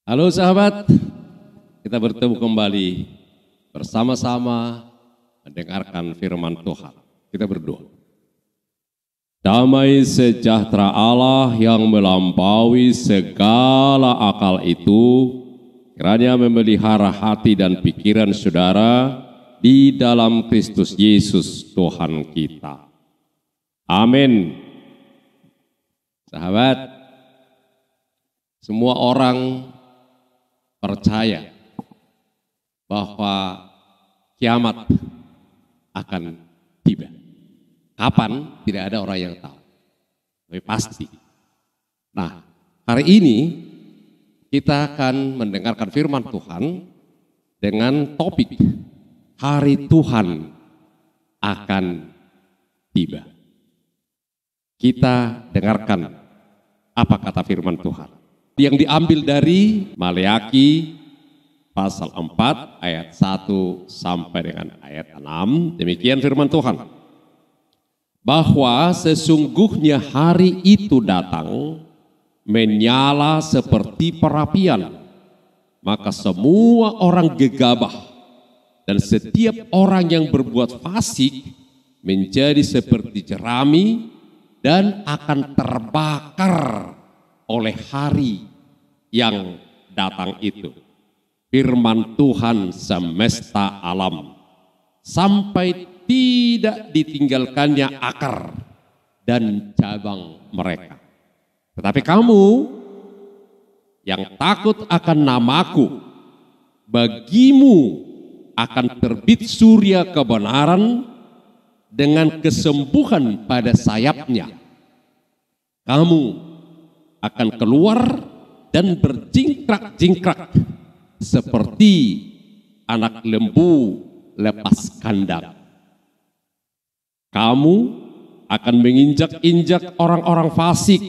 Halo sahabat, kita bertemu kembali bersama-sama mendengarkan firman Tuhan. Kita berdoa. Damai sejahtera Allah yang melampaui segala akal itu, kiranya memelihara hati dan pikiran saudara di dalam Kristus Yesus Tuhan kita. Amin. Sahabat, semua orang percaya bahwa kiamat akan tiba. Kapan? Tidak ada orang yang tahu. Tapi pasti. Nah, hari ini kita akan mendengarkan firman Tuhan dengan topik Hari Tuhan akan tiba. Kita dengarkan apa kata firman Tuhan yang diambil dari Maleakhi pasal 4 ayat 1 sampai dengan ayat 6. Demikian firman Tuhan. Bahwa sesungguhnya hari itu datang menyala seperti perapian, maka semua orang gegabah dan setiap orang yang berbuat fasik menjadi seperti jerami dan akan terbakar oleh hari yang datang itu. Firman Tuhan semesta alam, sampai tidak ditinggalkannya akar dan cabang mereka. Tetapi kamu yang takut akan namaku, bagimu akan terbit surya kebenaran dengan kesembuhan pada sayapnya. Kamu akan keluar dan berjingkrak-jingkrak seperti anak lembu lepas kandang. Kamu akan menginjak-injak orang-orang fasik,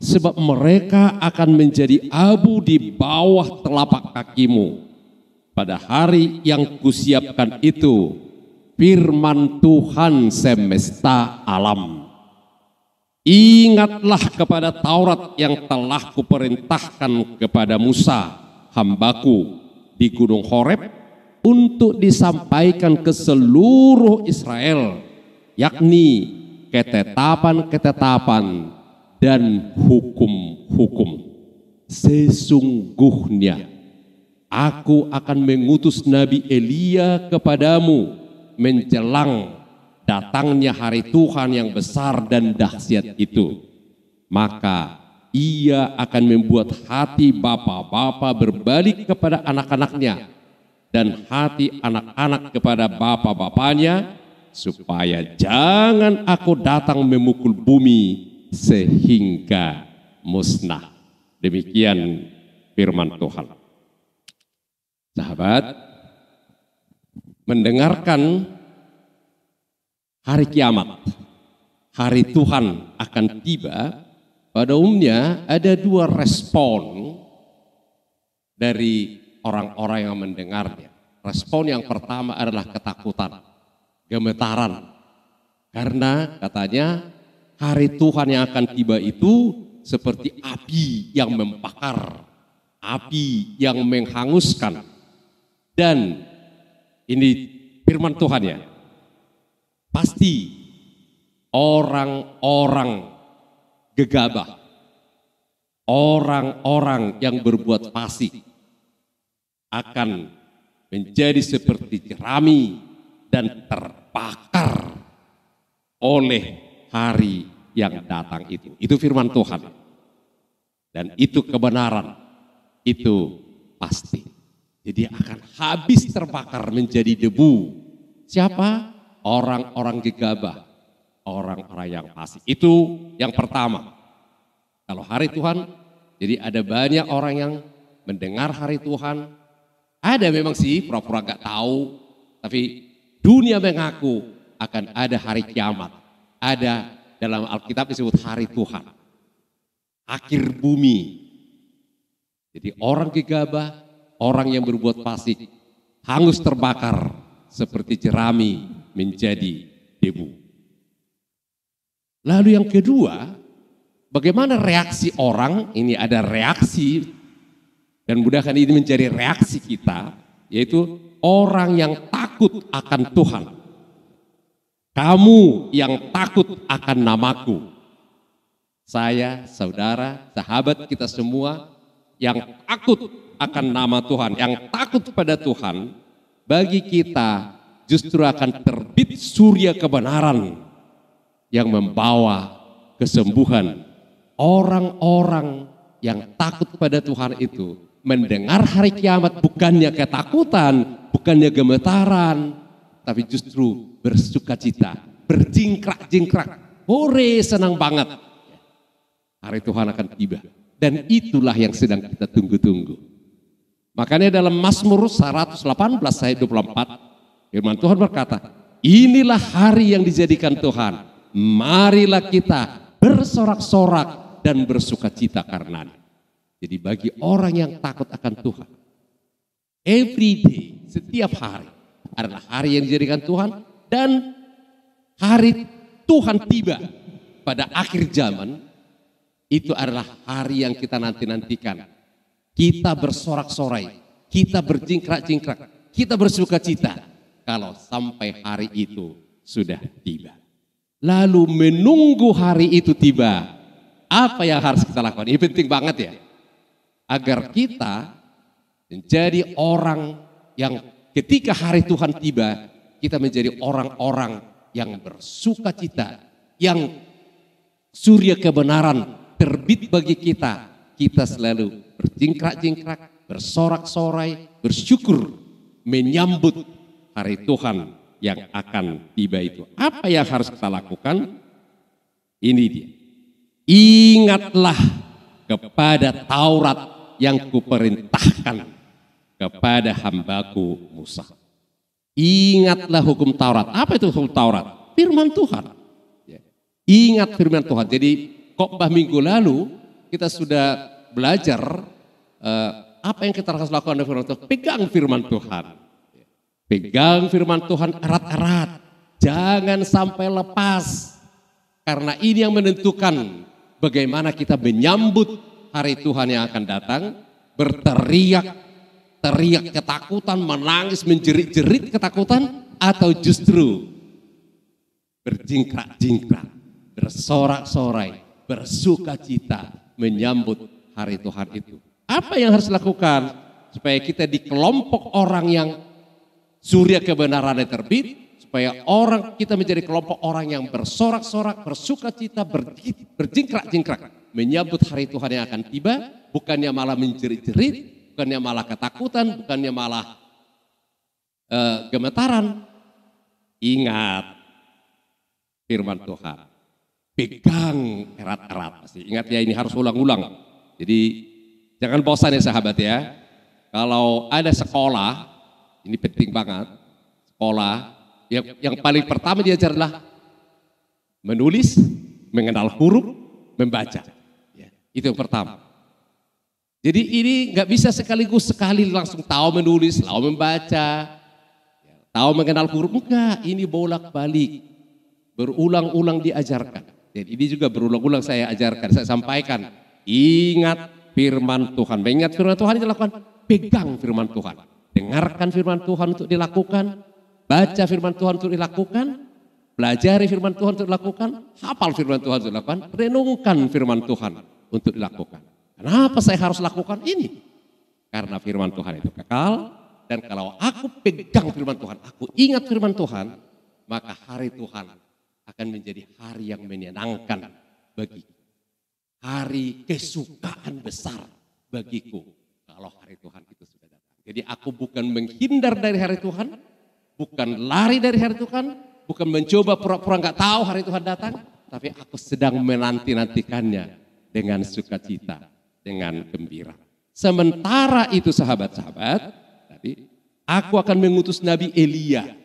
sebab mereka akan menjadi abu di bawah telapak kakimu. Pada hari yang kusiapkan itu, firman Tuhan semesta alam. Ingatlah kepada Taurat yang telah kuperintahkan kepada Musa, hambaku, di Gunung Horeb, untuk disampaikan ke seluruh Israel, yakni ketetapan-ketetapan dan hukum-hukum. Sesungguhnya aku akan mengutus Nabi Elia kepadamu menjelang datangnya hari Tuhan yang besar dan dahsyat itu. Maka ia akan membuat hati bapa-bapa berbalik kepada anak-anaknya dan hati anak-anak kepada bapa-bapanya, supaya jangan aku datang memukul bumi sehingga musnah. Demikian firman Tuhan. Sahabat, mendengarkan hari kiamat, hari Tuhan akan tiba, pada umumnya ada dua respon dari orang-orang yang mendengarnya. Respon yang pertama adalah ketakutan, gemetaran. Karena katanya hari Tuhan yang akan tiba itu seperti api yang membakar, api yang menghanguskan. Dan ini firman Tuhan ya, pasti orang-orang gegabah, orang-orang yang berbuat fasik akan menjadi seperti jerami dan terbakar oleh hari yang datang itu. Itu firman Tuhan. Dan itu kebenaran, itu pasti. Jadi akan habis terbakar menjadi debu. Siapa? Orang-orang gegabah, orang-orang yang fasik. Itu yang pertama. Kalau hari Tuhan, jadi ada banyak orang yang mendengar hari Tuhan. Ada memang sih pura-pura gak tahu, tapi dunia mengaku akan ada hari kiamat. Ada dalam Alkitab disebut hari Tuhan, akhir bumi. Jadi orang gegabah, orang yang berbuat fasik, hangus terbakar seperti jerami menjadi debu. Lalu yang kedua, bagaimana reaksi orang? Ini ada reaksi Dan mudah-mudahan ini menjadi reaksi kita, yaitu orang yang takut akan Tuhan. Kamu yang takut akan namaku. Saya, saudara, sahabat kita semua yang takut akan nama Tuhan, yang takut pada Tuhan, bagi kita justru akan terbit surya kebenaran yang membawa kesembuhan. Orang-orang yang takut pada Tuhan itu mendengar hari kiamat bukannya ketakutan, bukannya gemetaran, tapi justru bersukacita, berjingkrak-jingkrak. Hore, senang banget. Hari Tuhan akan tiba. Dan itulah yang sedang kita tunggu-tunggu. Makanya dalam Mazmur 118 ayat 24, firman Tuhan berkata, inilah hari yang dijadikan Tuhan. Marilah kita bersorak-sorak dan bersukacita karenanya. Jadi bagi orang yang takut akan Tuhan, every day, setiap hari adalah hari yang dijadikan Tuhan, dan hari Tuhan tiba pada akhir zaman, itu adalah hari yang kita nanti-nantikan. Kita bersorak-sorai, kita berjingkrak-jingkrak, kita bersukacita kalau sampai hari itu sudah tiba. Lalu menunggu hari itu tiba, apa yang harus kita lakukan? Ini penting banget ya. Agar kita menjadi orang yang ketika hari Tuhan tiba, kita menjadi orang-orang yang bersukacita, yang surya kebenaran terbit bagi kita. Kita selalu berjingkrak-jingkrak, bersorak-sorai, bersyukur menyambut hari Tuhan yang akan tiba itu. Apa yang harus kita lakukan? Ini dia. Ingatlah kepada Taurat yang kuperintahkan kepada hambaku Musa. Ingatlah hukum Taurat. Apa itu hukum Taurat? Firman Tuhan. Ingat firman Tuhan. Jadi khotbah minggu lalu kita sudah belajar apa yang kita harus lakukan dengan firman Tuhan. Pegang firman Tuhan. Pegang firman Tuhan erat-erat. Jangan sampai lepas. Karena ini yang menentukan bagaimana kita menyambut hari Tuhan yang akan datang, berteriak, teriak ketakutan, menangis, menjerit-jerit ketakutan, atau justru berjingkrak-jingkrak, bersorak-sorai, bersukacita menyambut hari Tuhan itu. Apa yang harus dilakukan supaya kita di kelompok orang yang surya kebenarannya terbit, supaya kita menjadi kelompok orang yang bersorak-sorak, bersukacita, berjingkrak-jingkrak menyambut hari Tuhan yang akan tiba, bukannya malah menjerit-jerit, bukannya malah ketakutan, bukannya malah gemetaran. Ingat firman Tuhan, pegang erat-erat. Ingat ya, ini harus ulang-ulang. Jadi jangan bosan ya sahabat ya. Kalau ada sekolah, ini penting banget, sekolah yang paling pertama diajar adalah menulis, mengenal huruf, membaca. Itu yang pertama. Jadi ini nggak bisa sekaligus sekali langsung tahu menulis, tahu membaca, tahu mengenal huruf. Enggak, ini bolak-balik, berulang-ulang diajarkan. Dan ini juga berulang-ulang saya ajarkan, saya sampaikan. Ingat firman Tuhan, mengingat firman Tuhan itu dilakukan. Pegang firman Tuhan, dengarkan firman Tuhan untuk dilakukan, baca firman Tuhan untuk dilakukan, pelajari firman Tuhan untuk dilakukan, hafal firman Tuhan untuk dilakukan, renungkan firman Tuhan untuk dilakukan. Kenapa saya harus lakukan ini? Karena firman Tuhan itu kekal, dan kalau aku pegang firman Tuhan, aku ingat firman Tuhan, maka hari Tuhan akan menjadi hari yang menyenangkan bagiku. Hari kesukaan besar bagiku kalau hari Tuhan itu sudah datang. Jadi aku bukan menghindar dari hari Tuhan, bukan lari dari hari Tuhan, bukan mencoba pura-pura nggak tahu hari Tuhan datang, tapi aku sedang menanti-nantikannya dengan sukacita, dengan gembira. Sementara itu sahabat-sahabat, tadi aku akan mengutus Nabi Elia.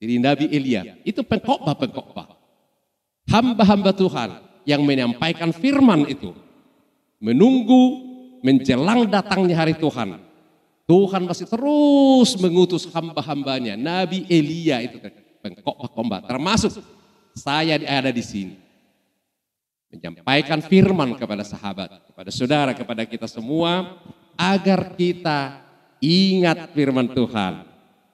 Jadi Nabi Elia itu pengkhotbah, hamba-hamba Tuhan yang menyampaikan firman itu, menunggu menjelang datangnya hari Tuhan. Tuhan masih terus mengutus hamba-hambanya. Nabi Elia itu pengkhotbah, termasuk saya ada di sini. menyampaikan firman kepada sahabat, kepada saudara, kepada kita semua, agar kita ingat firman Tuhan.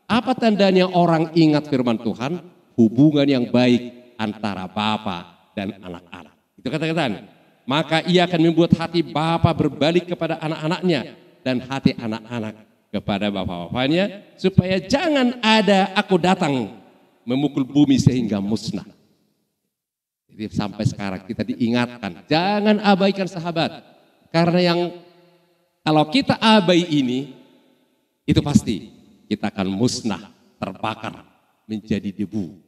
Apa tandanya orang ingat firman Tuhan? Hubungan yang baik antara bapa dan anak-anak. Itu kata-kata. Maka ia akan membuat hati bapa berbalik kepada anak-anaknya dan hati anak-anak kepada bapak-bapaknya, supaya jangan ada aku datang memukul bumi sehingga musnah. Jadi sampai sekarang kita diingatkan, jangan abaikan sahabat. Karena yang kalau kita abai ini, itu pasti kita akan musnah, terbakar, menjadi debu.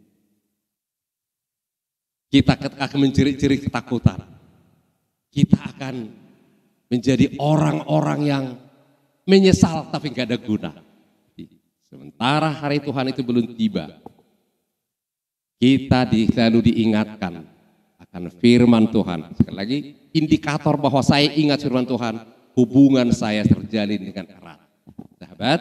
Kita akan menjerit-jerit ketakutan. Kita akan menjadi orang-orang yang menyesal tapi gak ada guna. Sementara hari Tuhan itu belum tiba, kita selalu diingatkan akan firman Tuhan. Sekali lagi, indikator bahwa saya ingat firman Tuhan, hubungan saya terjalin dengan erat. Sahabat,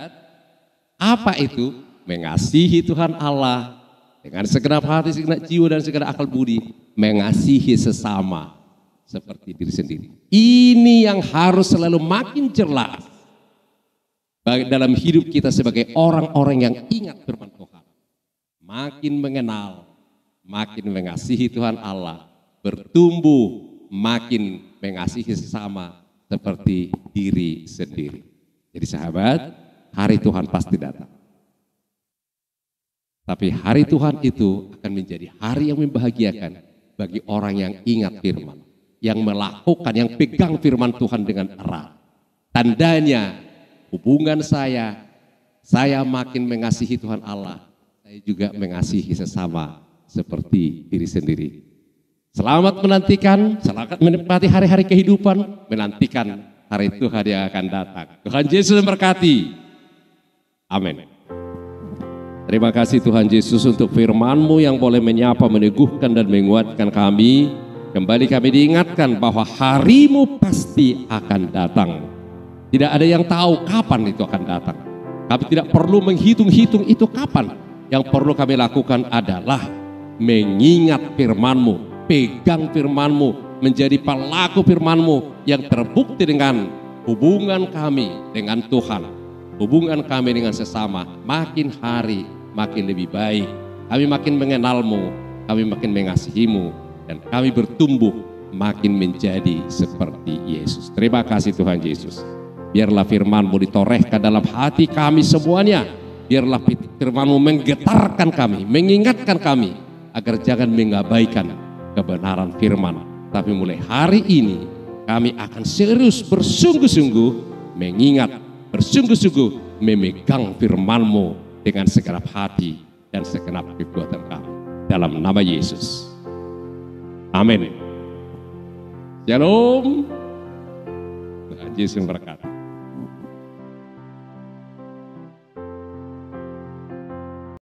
apa itu? Mengasihi Tuhan Allah dengan segenap hati, segenap jiwa, dan segenap akal budi. Mengasihi sesama seperti diri sendiri. Ini yang harus selalu makin jelas dalam hidup kita sebagai orang-orang yang ingat firman Tuhan. Makin mengenal, makin mengasihi Tuhan Allah, bertumbuh, makin mengasihi sesama seperti diri sendiri. Jadi sahabat, hari Tuhan pasti datang. Tapi hari Tuhan itu akan menjadi hari yang membahagiakan bagi orang yang ingat firman, yang melakukan, yang pegang firman Tuhan dengan erat. Tandanya hubungan saya makin mengasihi Tuhan Allah, saya juga mengasihi sesama seperti diri sendiri. Selamat menantikan, selamat menikmati hari-hari kehidupan, menantikan hari Tuhan yang akan datang. Tuhan Yesus memberkati. Amin. Terima kasih Tuhan Yesus untuk firman-Mu yang boleh menyapa, meneguhkan dan menguatkan kami. Kembali kami diingatkan bahwa hari-Mu pasti akan datang. Tidak ada yang tahu kapan itu akan datang. Kami tidak perlu menghitung-hitung itu kapan. Yang perlu kami lakukan adalah mengingat firman-Mu, pegang firman-Mu, menjadi pelaku firman-Mu yang terbukti dengan hubungan kami dengan Tuhan, hubungan kami dengan sesama makin hari makin lebih baik. Kami makin mengenal-Mu, kami makin mengasihi-Mu, dan kami bertumbuh makin menjadi seperti Yesus. Terima kasih Tuhan Yesus. Biarlah firman-Mu ditorehkan dalam hati kami semuanya. Biarlah firman-Mu menggetarkan kami, mengingatkan kami agar jangan mengabaikan kebenaran firman. Tapi mulai hari ini kami akan serius bersungguh-sungguh mengingat, bersungguh-sungguh memegang firman-Mu dengan segenap hati dan segenap kekuatan kami. Dalam nama Yesus. Amin. Shalom. Tuhan Yesus memberkati.